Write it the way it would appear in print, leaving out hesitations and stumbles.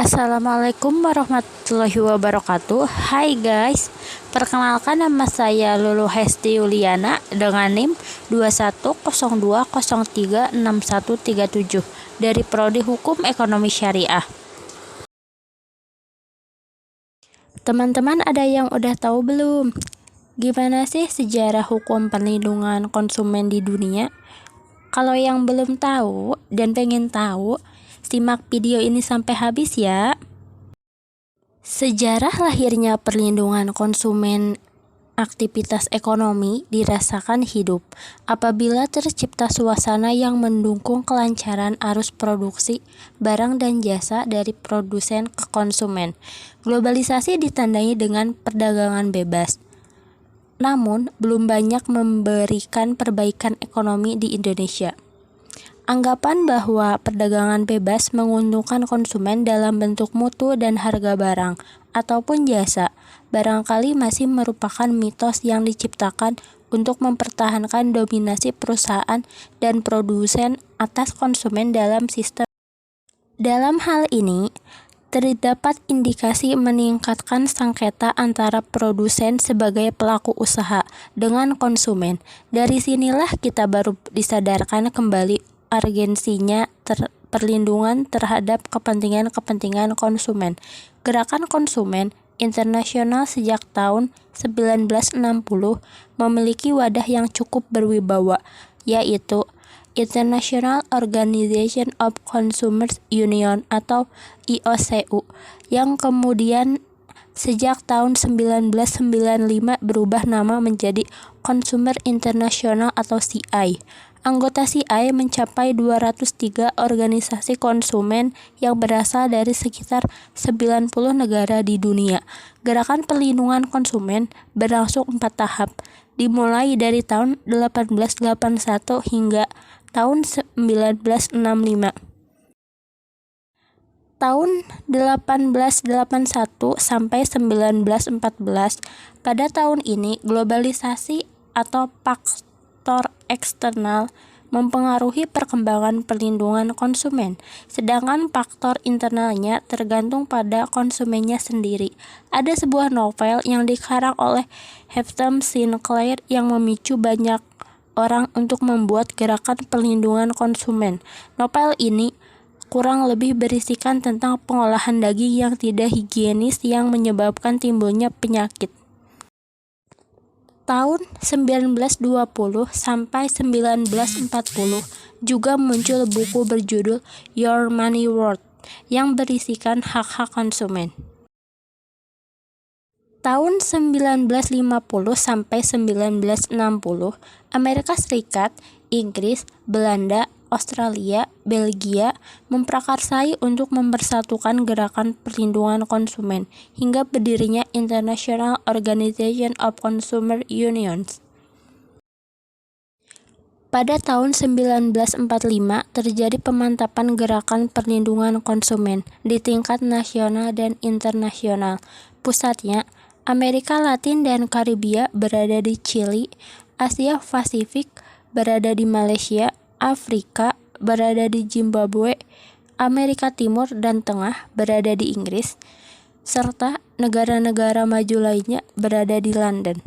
Assalamualaikum warahmatullahi wabarakatuh. Hai guys, perkenalkan nama saya Lulu Hesti Yuliana dengan NIM 2102036137 dari Prodi Hukum Ekonomi Syariah. Teman-teman ada yang udah tahu belum? Gimana sih sejarah hukum perlindungan konsumen di dunia? Kalau yang belum tahu dan pengen tahu, simak video ini sampai habis ya. Sejarah lahirnya perlindungan konsumen. Aktivitas ekonomi dirasakan hidup apabila tercipta suasana yang mendukung kelancaran arus produksi barang dan jasa dari produsen ke konsumen. Globalisasi ditandai dengan perdagangan bebas, namun belum banyak memberikan perbaikan ekonomi di Indonesia. Anggapan bahwa perdagangan bebas menguntungkan konsumen dalam bentuk mutu dan harga barang ataupun jasa barangkali masih merupakan mitos yang diciptakan untuk mempertahankan dominasi perusahaan dan produsen atas konsumen dalam sistem. Dalam hal ini, terdapat indikasi meningkatkan sengketa antara produsen sebagai pelaku usaha dengan konsumen. Dari sinilah kita baru disadarkan kembali urgensinya perlindungan terhadap kepentingan konsumen. Gerakan konsumen internasional sejak tahun 1960 memiliki wadah yang cukup berwibawa, yaitu International Organization of Consumers Union atau IOCU, yang kemudian sejak tahun 1995 berubah nama menjadi Consumer International atau CI. Anggota CI mencapai 203 organisasi konsumen yang berasal dari sekitar 90 negara di dunia. Gerakan perlindungan konsumen berlangsung 4 tahap, dimulai dari tahun 1881 hingga tahun 1965. Tahun 1881 sampai 1914, pada tahun ini globalisasi atau faktor eksternal mempengaruhi perkembangan perlindungan konsumen, sedangkan faktor internalnya tergantung pada konsumennya sendiri. Ada sebuah novel yang dikarang oleh Hampton Sinclair yang memicu banyak orang untuk membuat gerakan perlindungan konsumen. Novel ini kurang lebih berisikan tentang pengolahan daging yang tidak higienis yang menyebabkan timbulnya penyakit. Tahun 1920 sampai 1940 juga muncul buku berjudul Your Money Worth yang berisikan hak-hak konsumen. Tahun 1950 sampai 1960, Amerika Serikat, Inggris, Belanda, Australia, Belgia memprakarsai untuk mempersatukan gerakan perlindungan konsumen hingga berdirinya International Organization of Consumer Unions. Pada tahun 1945 terjadi pemantapan gerakan perlindungan konsumen di tingkat nasional dan internasional. Pusatnya Amerika Latin dan Karibia berada di Chili, Asia Pasifik berada di Malaysia, Afrika berada di Zimbabwe, Amerika Timur dan Tengah berada di Inggris, serta negara-negara maju lainnya berada di London.